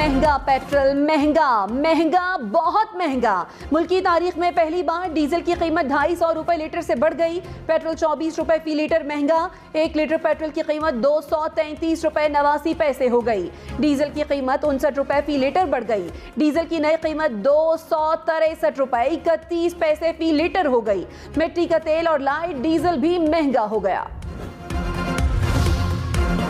महंगा पेट्रोल, महंगा महंगा बहुत महंगा। मुल्क की तारीख में पहली बार डीजल की कीमत 250 रुपए लीटर से बढ़ गई। पेट्रोल 24 रुपए फी लीटर महंगा। 1 लीटर पेट्रोल की कीमत 233 रुपए 89 पैसे हो गई। डीजल की कीमत 59 रुपए फी लीटर बढ़ गई। डीजल की नई कीमत 263 रुपए 31 पैसे फी लीटर हो गई। मिट्टी का तेल और लाइट डीजल भी महंगा हो गया।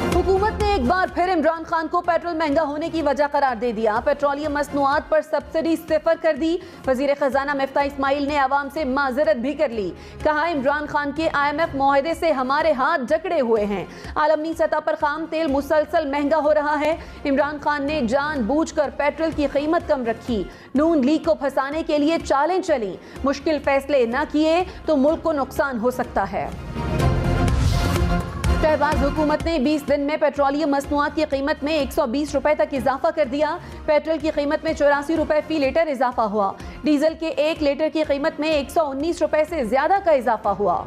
हुकूमत ने एक बार फिर इमरान खान को पेट्रोल महंगा होने की वजह करार दे दिया। पेट्रोलियम मसनूआत पर सब्सिडी सिफर कर दी। वजीर खजाना मिफ्ता इस्माइल ने आवाम से माजरत भी कर ली। कहा, इमरान खान के IMF मुआहदे से हमारे हाथ जकड़े हुए हैं। आलमी सतह पर खाम तेल मुसलसल महंगा हो रहा है। इमरान खान ने जानबूझकर पेट्रोल की कीमत कम रखी। नून लीग को फंसाने के लिए चालें चली। मुश्किल फैसले न किए तो मुल्क को नुकसान हो सकता है। शहबाज हुकूमत ने 20 दिन में पेट्रोलियम मसनूआत की कीमत में 120 रुपए तक इजाफा कर दिया। पेट्रोल की कीमत में 84 रुपए फी लीटर इजाफा हुआ। डीजल के 1 लीटर की कीमत में 119 रुपए से ज्यादा का इजाफा हुआ।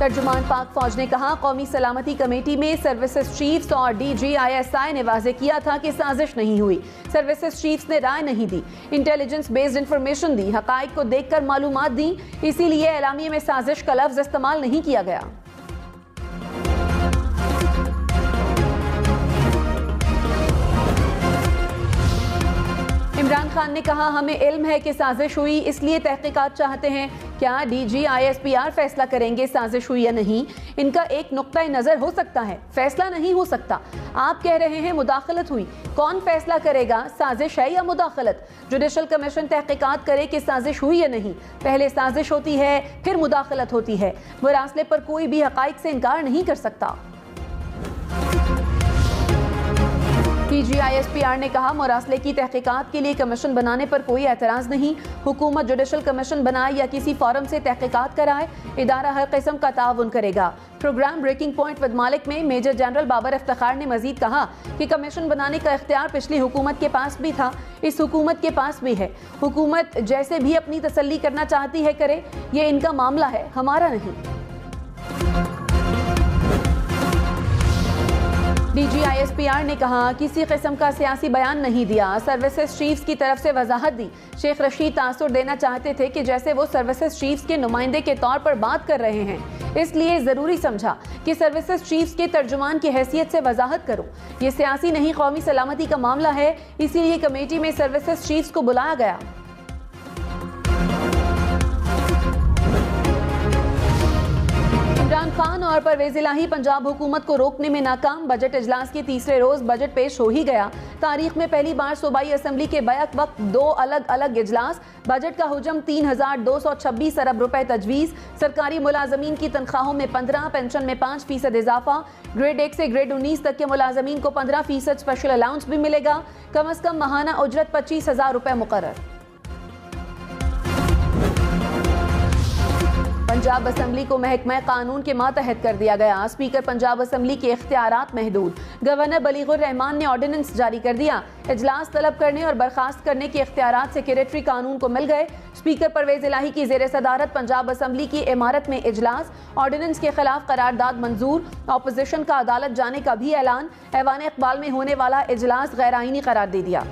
तर्जुमान पाक फौज ने कहा, कौमी सलामती कमेटी में सर्विसेज चीफ्स और DGISI ने वाजे किया था कि साजिश नहीं हुई। सर्विसेज चीफ्स ने राय नहीं दी, इंटेलिजेंस बेस्ड इंफॉर्मेशन दी, हकाइक को देखकर मालूमात दी। इसीलिए एलामिये में साजिश का लफ्ज इस्तेमाल नहीं किया गया। इमरान खान ने कहा, हमें इल्म है कि साजिश हुई, इसलिए तहकीकात चाहते हैं। क्या DGISPR फैसला करेंगे साजिश हुई या नहीं? इनका एक नुक्ता नजर हो सकता है, फैसला नहीं हो सकता। आप कह रहे हैं मुदाखलत हुई, कौन फैसला करेगा साजिश है या मुदाखलत? जुडिशल कमीशन तहकीकात करे कि साजिश हुई या नहीं। पहले साजिश होती है, फिर मुदाखलत होती है। मुरासले पर कोई भी हकाइक से इनकार नहीं कर सकता। DGISPR ने कहा, मुरासले की तहकीकात के लिए कमीशन बनाने पर कोई एतराज़ नहीं। हुकूमत जुडिशल कमीशन बनाए या किसी फॉरम से तहकीकात कराए, इदारा हर किस्म का ताउन करेगा। प्रोग्राम ब्रेकिंग पॉइंट विद मालिक में मेजर जनरल बाबर इफ्तिखार ने मजीद कहा कि कमीशन बनाने का इख्तियार पिछली हुकूमत के पास भी था, इस हुकूमत के पास भी है। हुकूमत जैसे भी अपनी तसल्ली करना चाहती है करे, ये इनका मामला है, हमारा नहीं। DGISPR ने कहा, किसी किस्म का सियासी बयान नहीं दिया। सर्विसेज चीफ्स की तरफ से वजाहत दी। शेख रशीद तासुर देना चाहते थे कि जैसे वो सर्विसेज चीफ्स के नुमाइंदे के तौर पर बात कर रहे हैं, इसलिए ज़रूरी समझा कि सर्विसेज चीफ्स के तर्जुमान की हैसियत से वजाहत करूं। ये सियासी नहीं, कौमी सलामती का मामला है, इसीलिए कमेटी में सर्विसेज चीफ्स को बुलाया गया। इमरान खान और परवेज इलाही पंजाब हुकूमत को रोकने में नाकाम। बजट इजलास के तीसरे रोज बजट पेश हो ही गया। तारीख में पहली बार सूबाई असम्बली के बैक वक्त 2 अलग अलग इजलास। बजट का हुजम 3226 अरब रुपए तजवीज़। सरकारी मुलाजमीन की तनख्वाहों में 15, पेंशन में 5% इजाफा। ग्रेड 1 से ग्रेड 19 तक के मुलाजमीन को 15% स्पेशल अलाउंस भी मिलेगा। कम अज कम माहाना उजरत 25,000 रुपए मुकर्रर। पंजाब असम्बली को महकमा कानून के मातहत कर दिया गया। स्पीकर पंजाब असम्बली के इख्तियारात महदूद। गवर्नर बलीगुर रहमान ने ऑर्डिनेंस जारी कर दिया। इजलास तलब करने और बर्खास्त करने के इख्तियारात सेक्रेटरी कानून को मिल गए। स्पीकर परवेज इलाही की ज़ेर सदारत पंजाब असम्बली की इमारत में इजलास। ऑर्डिनेंस के खिलाफ करारदाद मंजूर। ऑपोजिशन का अदालत जाने का भी ऐलान। ऐवान इकबाल में होने वाला इजलास गैर आईनी करार दे दिया।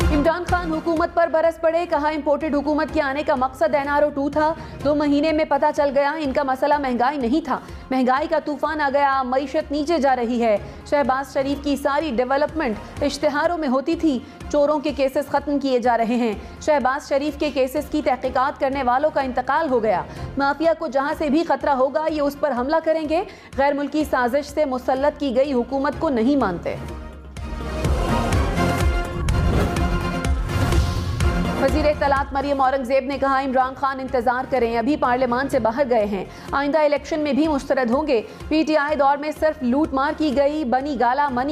इमरान खान हुकूमत पर बरस पड़े। कहा, इंपोर्टेड हुकूमत के आने का मकसद NRO 2 था। 2 महीने में पता चल गया इनका मसला महंगाई नहीं था। महंगाई का तूफान आ गया, मईशत नीचे जा रही है। शहबाज शरीफ की सारी डेवलपमेंट इश्तिहारों में होती थी। चोरों के केसेस खत्म किए जा रहे हैं। शहबाज शरीफ के केसेस की तहकीकात करने वालों का इंतकाल हो गया। माफिया को जहां से भी खतरा होगा ये उस पर हमला करेंगे। गैर मुल्की साजिश से मुसल्लत की गई हुकूमत को नहीं मानते। वज़ीर इत्तलात मरियम औरंगजेब ने कहा, इमरान खान इंतजार करें, अभी पार्लियामान से बाहर गए हैं, आइंदा इलेक्शन में भी मुस्तरद होंगे। PTI दौर में सिर्फ लूट मार की गई, मनी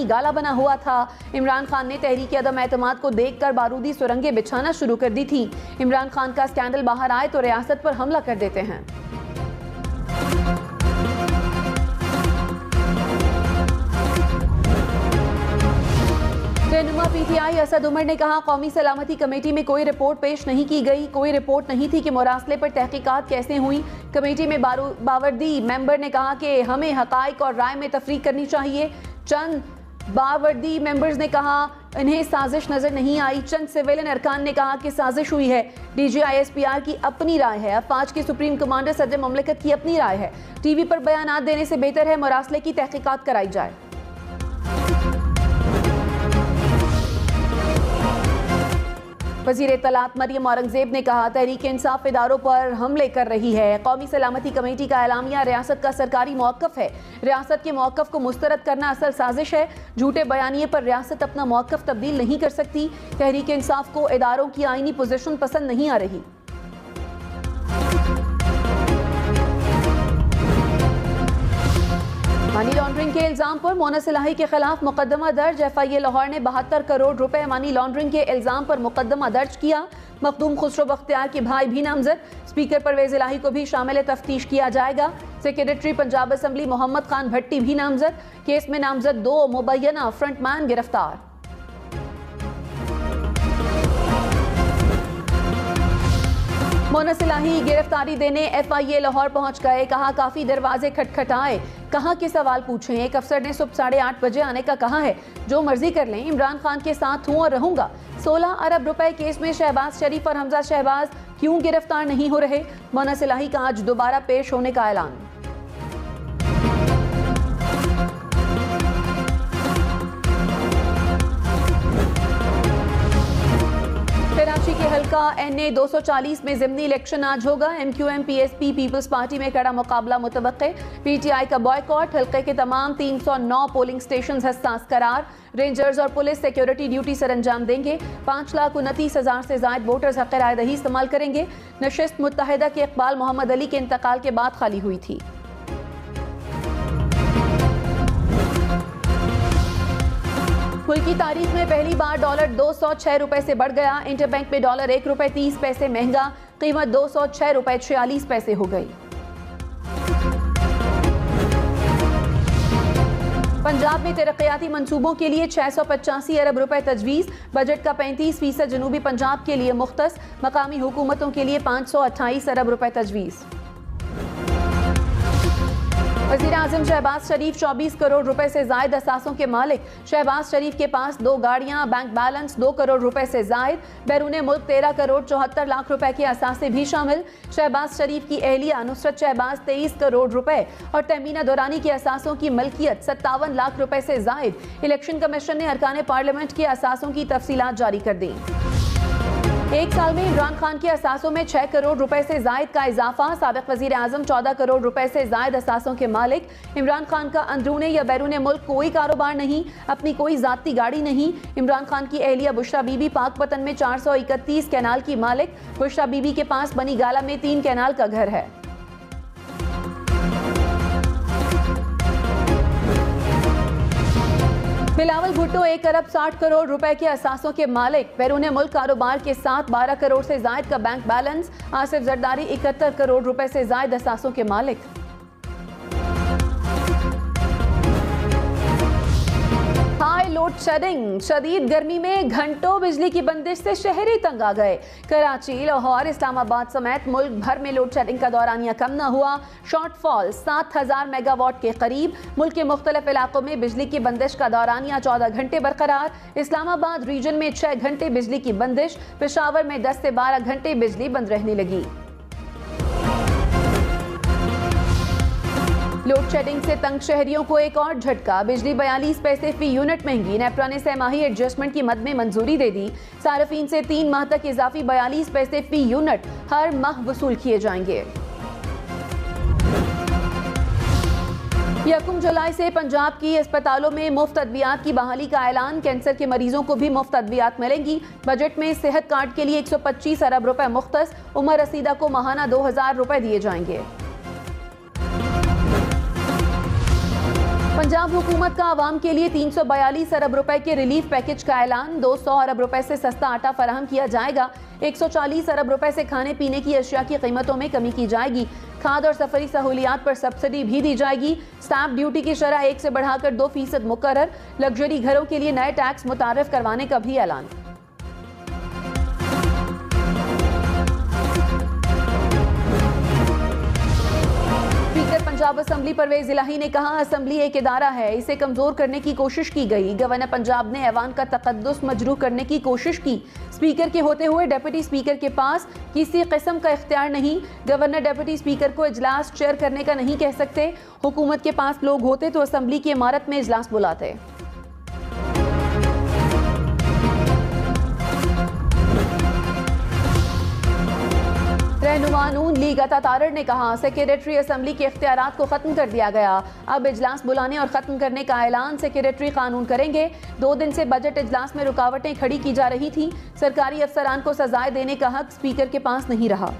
गाला बना हुआ था। इमरान खान ने तहरीक अदम एतमाद को देखकर बारूदी सुरंगें बिछाना शुरू कर दी थी। इमरान खान का स्कैंडल बाहर आए तो रियासत पर हमला कर देते हैं। रहनुमा पीटीआई असद उमर ने कहा, कौमी सलामती कमेटी में कोई रिपोर्ट पेश नहीं की गई। कोई रिपोर्ट नहीं थी कि मुरासले पर तहकीकात कैसे हुई। कमेटी में बावरदी मेंबर ने कहा कि हमें हकाइक और राय में तफरीक करनी चाहिए। चंद बावरदी मेंबर्स ने कहा इन्हें साजिश नजर नहीं आई। चंद सिविलियन अरकान ने कहा कि साजिश हुई है। DGISPR की अपनी राय है। अफवाज के सुप्रीम कमांडर सदर ममलिकत की अपनी राय है। टीवी पर बयानात देने से बेहतर है मुरासले की तहकीकात कराई जाए। वज़ीर इत्तलात मरियम औरंगजेब ने कहा, तहरीक इंसाफ इदारों पर हमले कर रही है। कौमी सलामती कमेटी का एलामिया रियासत का सरकारी मौक़िफ़ है। रियासत के मौक़िफ़ को मुस्तरद करना असल साजिश है। झूठे बयानिए पर रियासत अपना मौक़िफ़ तब्दील नहीं कर सकती। तहरीक इंसाफ को इदारों की आईनी पोजीशन पसंद नहीं आ रही। मनी लॉन्ड्रिंग के इल्जाम पर मोनस इलाही के खिलाफ मुकदमा दर्ज। FIA लाहौर ने 72 करोड़ रुपए मनी लॉन्ड्रिंग के इल्जाम पर मुकदमा दर्ज किया। मखदूम खुसरो बख्तियार के भाई भी नामजद। स्पीकर परवेज इलाही को भी शामिल तफ्तीश किया जाएगा। सेक्रेटरी पंजाब असम्बली मोहम्मद खान भट्टी भी नामजद। केस में नामजद 2 मुबैना फ्रंटमैन गिरफ्तार। मोनस इलाही गिरफ्तारी देने FIA लाहौर पहुंच गए। कहा काफी दरवाजे खटखटाए। कहाँ के सवाल पूछे। एक अफसर ने सुबह 8:30 बजे आने का कहा है। जो मर्जी कर लें, इमरान खान के साथ हूं और रहूंगा। 16 अरब रुपए केस में शहबाज शरीफ और हमजा शहबाज क्यों गिरफ्तार नहीं हो रहे। मोनस इलाही का आज दोबारा पेश होने का ऐलान। कराची के हल्का NA 240 में ज़िमनी इलेक्शन आज होगा। MQM PSP पीपल्स पार्टी में कड़ा मुकाबला मुतवक्के। PTI का बॉयकॉट। हल्के के तमाम 309 पोलिंग स्टेशन हसास करार। रेंजर्स और पुलिस सिक्योरिटी ड्यूटी सर अंजाम देंगे। 5,29,000 से ज़ायद वोटर्स हक़ राय दही इस्तेमाल करेंगे। नशिस्त मुत्तहिदा के इकबाल मोहम्मद अली के इंतकाल के बाद खाली हुई थी। मुल्क की तारीख में पहली बार डॉलर 206 रुपए से बढ़ गया। इंटरबैंक में डॉलर 1 रुपए 30 पैसे महंगा। कीमत 206 रुपए 46 पैसे हो गई। पंजाब में तरक्याती मंसूबों के लिए 685 अरब रुपए तजवीज़। बजट का 35% जनूबी पंजाब के लिए मुख्तस। मकामी हुकूमतों के लिए 528 अरब रुपए तजवीज़। वज़ीर आज़म शहबाज शरीफ 24 करोड़ रुपए से जायद असासों के मालिक। शहबाज शरीफ के पास 2 गाड़ियां, बैंक बैलेंस 2 करोड़ रुपए से जायद। बैरून मुल्क 13 करोड़ 74 लाख रुपए के असासे भी शामिल। शहबाज शरीफ की अहलिया नुसरत शहबाज 23 करोड़ रुपए और तहमीना दुरानी के असासों की मलकियत 57 लाख रुपए से जायद। इलेक्शन कमीशन ने अरकान पार्लियामेंट के असासों की तफसीलात जारी कर दी। एक साल में इमरान खान के असासों में 6 करोड़ रुपए से जायद का इजाफा। साबिक वजीर आजम 14 करोड़ रुपए से जायद असासों के मालिक। इमरान खान का अंदरूने या बैरून मुल्क कोई कारोबार नहीं, अपनी कोई जाती गाड़ी नहीं। इमरान खान की अहलिया बुशरा बीबी पाकपतन में 431 कैनाल की मालिक। बुशरा बीबी के पास बनी गाला में 3 कैनाल का घर है। बिलावल भुट्टो 1 अरब 60 करोड़ रुपए के असासों के मालिक। बैरून मुल्क कारोबार के साथ 12 करोड़ से जायद का बैंक बैलेंस। आसिफ जरदारी 71 करोड़ रुपए से जायद असासों के मालिक। High load shedding. शदीद गर्मी में घंटों बिजली की बंदिश से शहरी तंग आ गए। कराची, लाहौर, इस्लामाबाद समेत मुल्क भर में लोड शेडिंग का दौरानिया कम न हुआ। शॉर्टफॉल 7000 मेगावाट के करीब। मुल्क के मुख्तलिफ इलाकों में बिजली की बंदिश का दौरानिया 14 घंटे बरकरार। इस्लामाबाद रीजन में 6 घंटे बिजली की बंदिश। पेशावर में 10 से 12 घंटे बिजली बंद रहने लगी। लोड शेडिंग से तंग शहरियों को एक और झटका। बिजली 42 पैसे फी यूनिट महंगी। नेपरा ने सहमाही एडजस्टमेंट की मद में मंजूरी दे दी। सार्फिन से 3 माह तक इजाफी 42 पैसे फी यूनिट हर माह वसूल किए जाएंगे। 1 जुलाई से पंजाब की अस्पतालों में मुफ्त अद्वियात की बहाली का ऐलान। कैंसर के मरीजों को भी मुफ्त अद्वियात मिलेंगी। बजट में सेहत कार्ड के लिए 125 अरब रुपए मुख्तस। उमर रसीदा को माहाना 2000 रुपए दिए जाएंगे। पंजाब हुकूमत का आवाम के लिए 342 अरब रुपए के रिलीफ पैकेज का ऐलान। 200 अरब रुपए से सस्ता आटा फराहम किया जाएगा। 140 अरब रुपए से खाने पीने की अशिया की कीमतों में कमी की जाएगी। खाद और सफरी सहूलियात पर सब्सिडी भी दी जाएगी। स्टैंप ड्यूटी की शरह 1 से बढ़ाकर 2% मुकर्रर। लग्जरी घरों के लिए नए टैक्स मुतारिफ करवाने का भी ऐलान। स्पीकर पंजाब असेंबली परवेज इलाही ने कहा, असेंबली एक इदारा है, इसे कमजोर करने की कोशिश की गई। गवर्नर पंजाब ने ऐवान का तकद्दुस मजरूह करने की कोशिश की। स्पीकर के होते हुए डिप्टी स्पीकर के पास किसी किस्म का इख्तियार नहीं। गवर्नर डिप्टी स्पीकर को इजलास चेयर करने का नहीं कह सकते। हुकूमत के पास लोग होते तो असेंबली की इमारत में इजलास बुलाते। रहनुमा नून लीग अता तारड़ ने कहा, सेक्रेटरी असेंबली के इख्तियारात को खत्म कर दिया गया। अब इजलास बुलाने और खत्म करने का ऐलान सेक्रेटरी कानून करेंगे। 2 दिन से बजट इजलास में रुकावटें खड़ी की जा रही थी। सरकारी अफसरान को सजाएं देने का हक स्पीकर के पास नहीं रहा।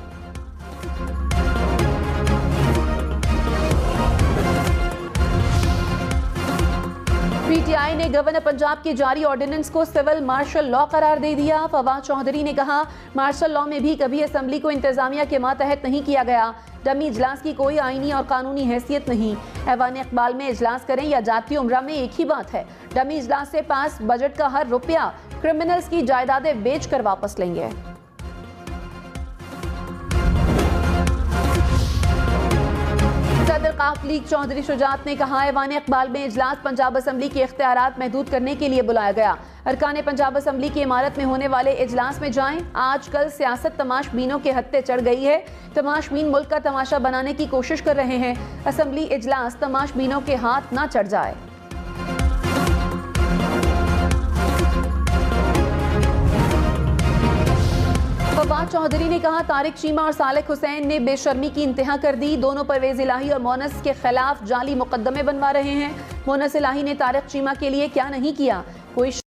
पीटीआई ने गवर्नर पंजाब की जारी ऑर्डिनेंस को सिविल मार्शल लॉ करार दे दिया। फवाद चौधरी ने कहा, मार्शल लॉ में भी कभी असेंबली को इंतजामिया के मातहत नहीं किया गया। डमी इजलास की कोई आईनी और कानूनी हैसियत नहीं। ऐवान इकबाल में इजलास करें या जाती उम्रा में एक ही बात है। डमी इजलास से पास बजट का हर रुपया क्रिमिनल्स की जायदादें बेच कर वापस लेंगे। सदर काफ लीग चौधरी शुजात ने कहा, ऐवान इकबाल में इजलास पंजाब असेंबली के इख्तियारात महदूद करने के लिए बुलाया गया। अरकान पंजाब असेंबली की इमारत में होने वाले इजलास में जाएं। आजकल सियासत तमाशबीनों के हत्थे चढ़ गई है। तमाशबीन मुल्क का तमाशा बनाने की कोशिश कर रहे हैं। असेंबली इजलास तमाशबीनों के हाथ ना चढ़ जाए। फवाद चौधरी ने कहा, तारिक चीमा और सालेक हुसैन ने बेशर्मी की इंतहा कर दी। दोनों परवेज इलाही और मोनस के खिलाफ जाली मुकदमे बनवा रहे हैं। मोनस इलाही ने तारिक चीमा के लिए क्या नहीं किया। कोई